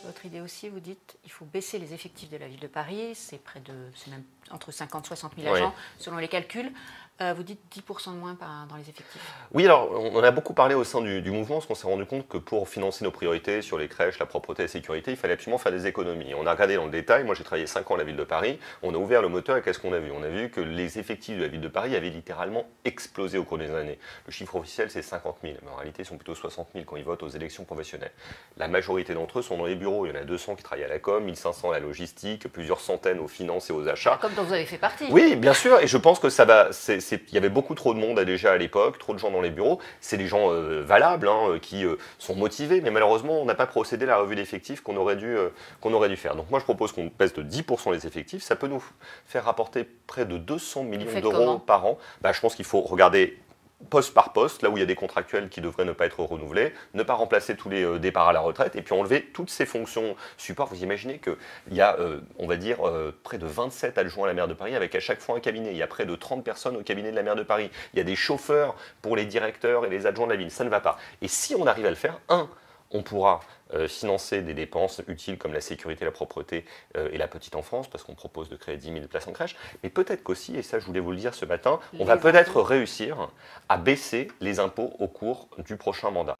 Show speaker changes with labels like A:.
A: Votre idée aussi, vous dites il faut baisser les effectifs de la ville de Paris, c'est même entre 50 et 60 000 agents selon les calculs. Vous dites 10% de moins dans les effectifs.
B: Oui, alors on en a beaucoup parlé au sein du mouvement, parce qu'on s'est rendu compte que pour financer nos priorités sur les crèches, la propreté et la sécurité, il fallait absolument faire des économies. On a regardé dans le détail, moi j'ai travaillé 5 ans à la ville de Paris, on a ouvert le moteur et qu'est-ce qu'on a vu? On a vu que les effectifs de la ville de Paris avaient littéralement explosé au cours des années. Le chiffre officiel c'est 50 000, mais en réalité ils sont plutôt 60 000 quand ils votent aux élections professionnelles. La majorité d'entre eux sont dans les bureaux, il y en a 200 qui travaillent à la com, 1500 à la logistique, plusieurs centaines aux finances et aux achats.
A: Comme dont vous avez fait partie.
B: Oui, bien sûr, et je pense que ça va. Il y avait beaucoup trop de monde déjà à l'époque, trop de gens dans les bureaux. C'est des gens valables, qui sont motivés, mais malheureusement, on n'a pas procédé à la revue d'effectifs qu'on aurait dû faire. Donc moi, je propose qu'on baisse de 10% les effectifs. Ça peut nous faire rapporter près de 200 millions d'euros par an. Je pense qu'il faut regarder poste par poste, là où il y a des contractuels qui devraient ne pas être renouvelés, ne pas remplacer tous les départs à la retraite, et puis enlever toutes ces fonctions support. Vous imaginez qu'il y a, on va dire, près de 27 adjoints à la maire de Paris, avec à chaque fois un cabinet. Il y a près de 30 personnes au cabinet de la maire de Paris. Il y a des chauffeurs pour les directeurs et les adjoints de la ville. Ça ne va pas. Et si on arrive à le faire, on pourra financer des dépenses utiles comme la sécurité, la propreté et la petite enfance, parce qu'on propose de créer 10 000 places en crèche, mais peut-être qu'aussi, et ça je voulais vous le dire ce matin, on va peut-être réussir à baisser les impôts au cours du prochain mandat.